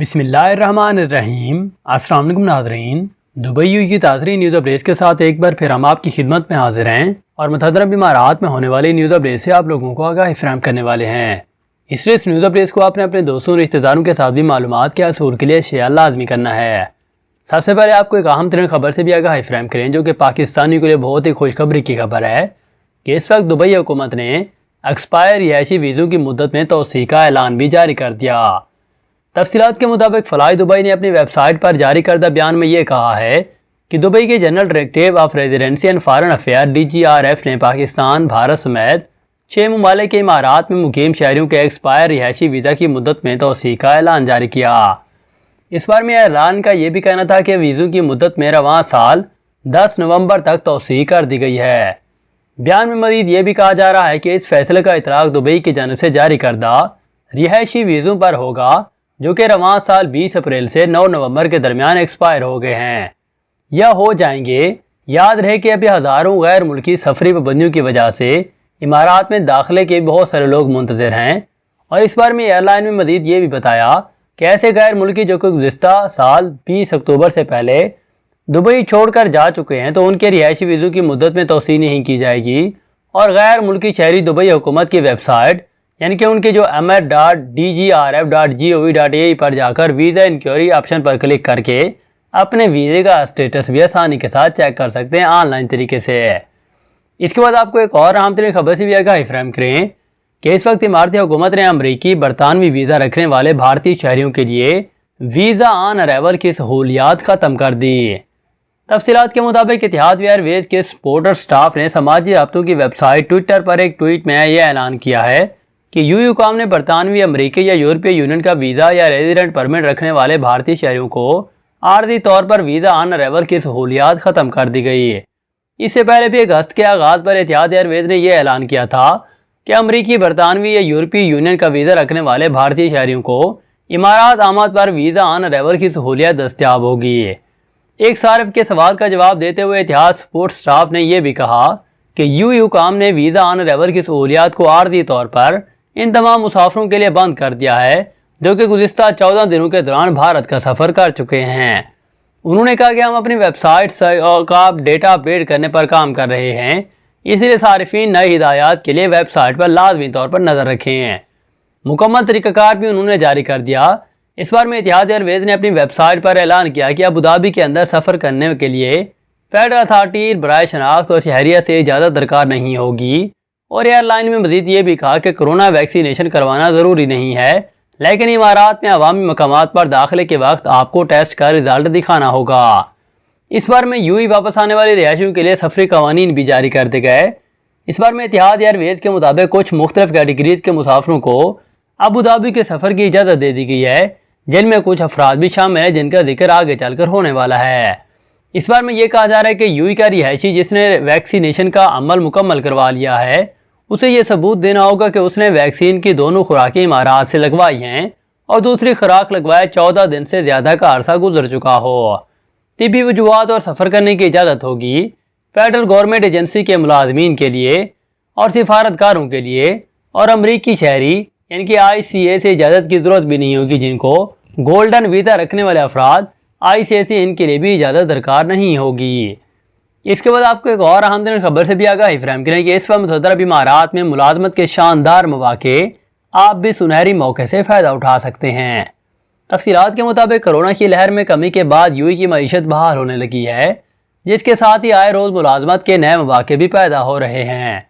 بسم اللہ الرحمن الرحیم۔ السلام علیکم ناظرین، دبئی کی تازہ نیوز اپڈیٹس کے ساتھ ایک بار پھر ہم آپ کی خدمت میں حاضر ہیں اور متحدہ امارات میں ہونے والی نیوز اپڈیٹ سے آپ لوگوں کو آگاہی فراہم کرنے والے ہیں۔ اس لیے اس نیوز اپڈیٹس کو آپ نے اپنے دوستوں رشتہ داروں کے ساتھ بھی معلومات کے حصول کے لیے شیئر لازمی کرنا ہے۔ سب سے پہلے آپ کو ایک اہم ترین خبر سے بھی آگاہی فراہم کریں جو کہ پاکستانیوں کے لیے بہت ہی خوشخبری کی خبر ہے کہ اس وقت دبئی حکومت نے ایکسپائر رہائشی ویزوں کی مدت میں توسیع کا اعلان بھی جاری کر دیا۔ تفصیلات کے مطابق فلائی دبئی نے اپنی ویب سائٹ پر جاری کردہ بیان میں یہ کہا ہے کہ دبئی کے general directorate of residency and foreign affair DGRF نے پاکستان، بھارت سمیت 6 ممالک کے امارات میں مقیم شہریوں کے ایکسپائر رہائشی ویزا کی مدت میں توسیع کا اعلان جاری کیا۔ اس بار میں اعلان کا یہ بھی کہنا تھا کہ ویزوں کی مدت میں رواں سال 10 نومبر تک توسیع کر دی گئی ہے۔ بیان میں مزید یہ بھی کہا جا رہا ہے کہ اس فیصلے کا اطلاق دبئی کی جانب سے جاری کردہ رہائشی ویزوں پر ہوگا جو کہ رواں سال 20 اپریل سے 9 نومبر کے درمیان ایکسپائر ہو گئے ہیں یا ہو جائیں گے۔ یاد رہے کہ ابھی ہزاروں غیر ملکی سفری پابندیوں کی وجہ سے امارات میں داخلے کے بہت سارے لوگ منتظر ہیں، اور اس بار میں ایئر لائن میں مزید یہ بھی بتایا کہ ایسے غیر ملکی جو کہ گزشتہ سال 20 اکتوبر سے پہلے دبئی چھوڑ کر جا چکے ہیں تو ان کے رہائشی ویزوں کی مدت میں توسیع نہیں کی جائے گی، اور غیر ملکی شہری دبئی حکومت کی ویب سائٹ یعنی کہ ان کے جو emir.dgrf.gov.ai پر جا کر ویزا انکوائری آپشن پر کلک کر کے اپنے ویزے کا اسٹیٹس بھی آسانی کے ساتھ چیک کر سکتے ہیں آن لائن طریقے سے۔ اس کے بعد آپ کو ایک اور اہم ترین خبر سے بھی آگاہی فراہم کریں کہ اس وقت اماراتی حکومت نے امریکی برطانوی ویزا رکھنے والے بھارتی شہریوں کے لیے ویزا آن ارائیول کی سہولیات ختم کر دی۔ تفصیلات کے مطابق اتحاد ایئر ویز کے سپورٹر سٹاف نے سماجی رابطوں کی ویب سائٹ ٹویٹر پر ایک ٹویٹ میں یہ اعلان کیا ہے کہ حکام نے برطانوی، امریکی یا یورپی یونین کا ویزا یا ریزیڈنٹ پرمٹ رکھنے والے بھارتی شہریوں کو عارضی طور پر ویزا آن ارائیول کی سہولیات ختم کر دی گئی۔ اس سے پہلے بھی اگست کے آغاز پر اتحاد ایئر ویز نے یہ اعلان کیا تھا کہ امریکی، برطانوی یا یورپی یونین کا ویزا رکھنے والے بھارتی شہریوں کو امارات آمد پر ویزا آن ارائیول کی سہولیت دستیاب ہوگی۔ ایک صارف کے سوال کا جواب دیتے ہوئے اتحاد سپورٹ سٹاف نے یہ بھی کہا کہ حکام نے ویزا آن ارائیول کی سہولیات کو عارضی طور پر ان تمام مسافروں کے لیے بند کر دیا ہے جو کہ گزشتہ 14 دنوں کے دوران بھارت کا سفر کر چکے ہیں۔ انہوں نے کہا کہ ہم اپنی ویب سائٹ کا ڈیٹا اپڈیٹ کرنے پر کام کر رہے ہیں، اس لیے صارفین نئی ہدایات کے لیے ویب سائٹ پر لازمی طور پر نظر رکھیں۔ مکمل طریقہ کار بھی انہوں نے جاری کر دیا۔ اس بار میں اتحاد ایئر ویز نے اپنی ویب سائٹ پر اعلان کیا کہ ابوظہبی کے اندر سفر کرنے کے لیے فیڈرل اتھارٹی برائے شناخت اور شہریت سے اجازت درکار نہیں ہوگی، اور ایئر لائن میں مزید یہ بھی کہا کہ کرونا ویکسینیشن کروانا ضروری نہیں ہے، لیکن امارات میں عوامی مقامات پر داخلے کے وقت آپ کو ٹیسٹ کا رزلٹ دکھانا ہوگا۔ اس بار میں واپس آنے والی رہائشیوں کے لیے سفری قوانین بھی جاری کر دیے گئے۔ اس بار میں اتحاد ایئر ویز کے مطابق کچھ مختلف کیٹیگریز کے مسافروں کو ابوظہبی کے سفر کی اجازت دے دی گئی ہے، جن میں کچھ افراد بھی شامل ہیں جن کا ذکر آگے چل کر ہونے والا ہے۔ اس بار میں یہ کہا جا رہا ہے کہ کا رہائشی جس نے ویکسینیشن کا عمل مکمل کروا لیا ہے اسے یہ ثبوت دینا ہوگا کہ اس نے ویکسین کی دونوں خوراکیں امارات سے لگوائی ہیں اور دوسری خوراک لگوائے 14 دن سے زیادہ کا عرصہ گزر چکا ہو۔ طبی وجوہات اور سفر کرنے کی اجازت ہوگی فیڈرل گورنمنٹ ایجنسی کے ملازمین کے لیے اور سفارتکاروں کے لیے، اور امریکی شہری یعنی کہ ICA سے اجازت کی ضرورت بھی نہیں ہوگی۔ جن کو گولڈن ویزا رکھنے والے افراد ICA سے ان کے لیے بھی اجازت درکار نہیں ہوگی۔ اس کے بعد آپ کو ایک اور اہم ترین خبر سے بھی آگاہی فراہم کریں کہ اس وقت متحدہ عرب امارات میں ملازمت کے شاندار مواقع، آپ بھی سنہری موقع سے فائدہ اٹھا سکتے ہیں۔ تفصیلات کے مطابق کرونا کی لہر میں کمی کے بعد کی معیشت بحال ہونے لگی ہے، جس کے ساتھ ہی آئے روز ملازمت کے نئے مواقع بھی پیدا ہو رہے ہیں۔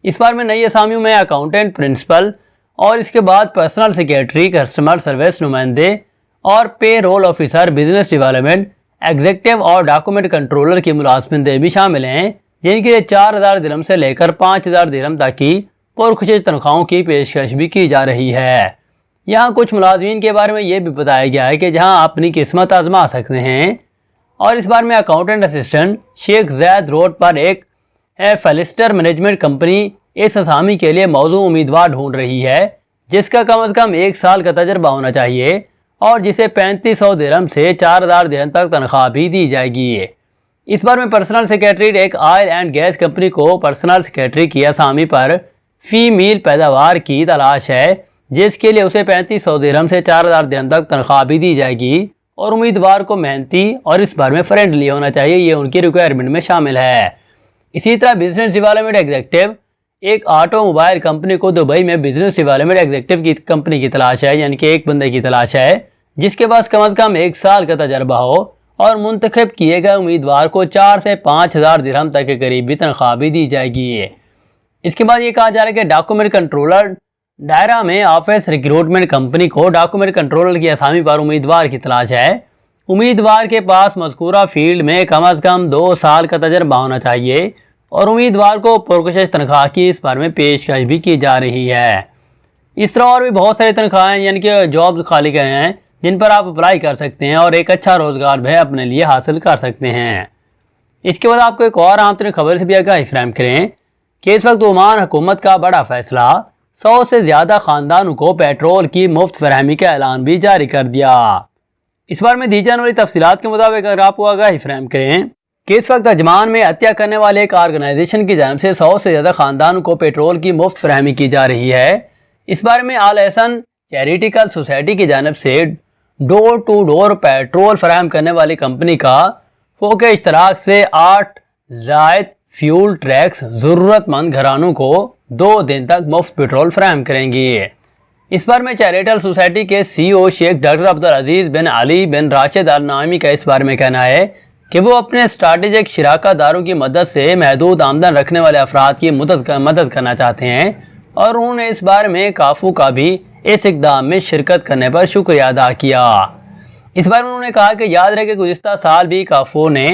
اس بار میں نئی اسامیوں میں اکاؤنٹنٹ، پرنسپل اور اس کے بعد پرسنل سیکریٹری، کسٹمر سروس نمائندے اور payroll officer, business development executive اور ڈاکومنٹ کنٹرولر کی ملازمتیں بھی شامل ہیں، جن کے لیے 4000 درہم سے لے کر 5000 درہم تک کی پرخصوص تنخواہوں کی پیشکش بھی کی جا رہی ہے۔ یہاں کچھ ملازمین کے بارے میں یہ بھی بتایا گیا ہے کہ جہاں اپنی قسمت آزما سکتے ہیں، اور اس بار میں اکاؤنٹنٹ اسسٹنٹ شیخ زید روڈ پر ایک فیلسٹر مینجمنٹ کمپنی اس اسامی کے لیے موزوں امیدوار ڈھونڈ رہی ہے جس کا کم از کم 1 سال کا تجربہ ہونا چاہیے، اور جسے 3500 درہم سے 4000 درہم تک تنخواہ بھی دی جائے گی۔ اس بار میں پرسنل سیکریٹری ایک آئل اینڈ گیس کمپنی کو پرسنل سیکریٹری کی اسامی پر فی میل پیداوار کی تلاش ہے، جس کے لیے اسے 3500 درہم سے 4000 درہم تک تنخواہ بھی دی جائے گی، اور امیدوار کو محنتی اور اس بارے میں فرینڈلی ہونا چاہیے، یہ ان کی ریکوائرمنٹ میں شامل ہے۔ اسی طرح بزنس ڈیولپمنٹ ایگزیکٹو، ایک آٹو موبائل کمپنی کو دبئی میں بزنس ڈیولپمنٹ ایگزیکٹو کی کمپنی کی تلاش ہے، یعنی کہ ایک بندے کی تلاش ہے جس کے پاس کم از کم 1 سال کا تجربہ ہو، اور منتخب کیے گئے امیدوار کو 4 سے 5000 درہم تک کے قریب بھی تنخواہ بھی دی جائے گی۔ اس کے بعد یہ کہا جا رہا ہے کہ ڈاکومنٹ کنٹرولر، دائرہ میں آفس ریکروٹمنٹ کمپنی کو ڈاکومنٹ کنٹرولر کی اسامی پر امیدوار کی تلاش ہے۔ امیدوار کے پاس مذکورہ فیلڈ میں کم از کم 2 سال کا تجربہ ہونا چاہیے، اور امیدوار کو پرکشش تنخواہ کی اس بارے میں پیشکش بھی کی جا رہی ہے۔ اس طرح اور بھی بہت ساری تنخواہیں یعنی کہ جاب خالی گئے ہیں جن پر آپ اپلائی کر سکتے ہیں اور ایک اچھا روزگار بھی اپنے لیے حاصل کر سکتے ہیں۔ اس کے بعد آپ کو ایک اور اہم ترین خبر سے بھی آگاہی فراہم کریں کہ اس وقت عمان حکومت کا بڑا فیصلہ، 100 سے زیادہ خاندانوں کو پیٹرول کی مفت فراہمی کا اعلان بھی جاری کر دیا۔ اس بار میں دی جانے والی تفصیلات کے مطابق اگر آپ کو آگاہی فراہم کریں کہ اس وقت عجمان میں عطیہ کرنے والے ایک آرگنائزیشن کی جانب سے 100 سے زیادہ خاندانوں کو پیٹرول کی مفت فراہمی کی جا رہی ہے۔ اس بارے میں آل احسن چیریٹیکل سوسائٹی کی جانب سے ڈور ٹو ڈور پیٹرول فراہم کرنے والی کمپنی کا فوق اشتراک سے 8 زائد فیول ٹریکس ضرورت مند گھرانوں کو 2 دن تک مفت پیٹرول فراہم کریں گی۔ اس بار میں چیریٹیکل سوسائٹی کے سی او شیخ ڈاکٹر عبدالعزیز بن علی بن راشد ال نعیمی کا اس بارے میں کہنا ہے کہ وہ اپنے اسٹریٹجک شراکت داروں کی مدد سے محدود آمدن رکھنے والے افراد کی مدد کرنا چاہتے ہیں، اور انہوں نے اس بارے میں کافو کا بھی اس اقدام میں شرکت کرنے پر شکریہ ادا کیا۔ اس بارے میں انہوں نے کہا کہ یاد رہے کہ گزشتہ سال بھی کافو نے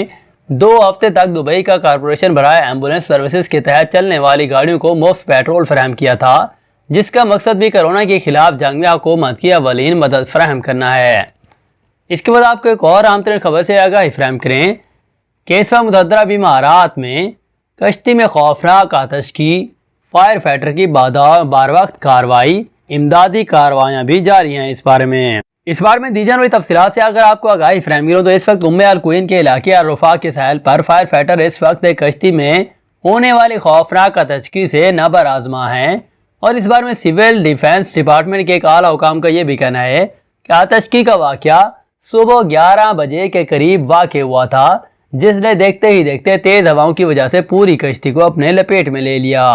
2 ہفتے تک دبئی کا کارپوریشن برائے ایمبولینس سروسز کے تحت چلنے والی گاڑیوں کو مفت پیٹرول فراہم کیا تھا، جس کا مقصد بھی کرونا کے خلاف جنگ میں حکومت کی اولین مدد فراہم کرنا ہے۔ اس کے بعد آپ کو ایک اور اہم ترین خبر سے آگاہی فراہم کریں کہ اس وقت متعدد امارات میں کشتی میں خوفناک آتش کی، فائر فائٹر کی بار وقت کارروائی، امدادی کارروائیاں بھی جاری ہیں۔ اس بارے میں دی جانے والی تفصیلات سے اگر آپ کو آگاہی فراہم کروں تو اس وقت الکوین کے علاقے الرفاع کے ساحل پر فائر فائٹر اس وقت ایک کشتی میں ہونے والی خوفناک آتشکی سے نبر آزما ہیں، اور اس بارے میں سول ڈیفنس ڈپارٹمنٹ کے ایک اعلیٰ حکام کا یہ بھی کہنا ہے کہ آتشکی کا واقعہ صبح 11 بجے کے قریب واقع ہوا تھا، جس نے دیکھتے ہی دیکھتے تیز ہواؤں کی وجہ سے پوری کشتی کو اپنے لپیٹ میں لے لیا۔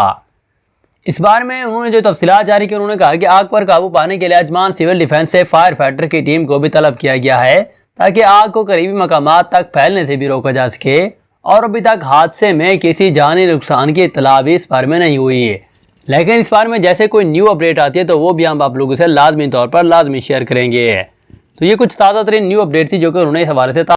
اس بارے میں انہوں نے جو تفصیلات جاری کی، انہوں نے کہا کہ آگ پر قابو پانے کے لیے عجمان سول ڈیفنس سے فائر فائٹر کی ٹیم کو بھی طلب کیا گیا ہے تاکہ آگ کو قریبی مقامات تک پھیلنے سے بھی روکا جا سکے، اور ابھی تک حادثے میں کسی جانی نقصان کی اطلاع بھی اس بارے میں نہیں ہوئی، لیکن اس بارے میں جیسے کوئی نیو اپڈیٹ آتی ہے تو وہ بھی ہم آپ لوگوں سے لازمی طور پر شیئر کریں گے۔ تو یہ کچھ تازہ ترین نیو اپڈیٹ تھی جو کہ انہوں نے اس حوالے سے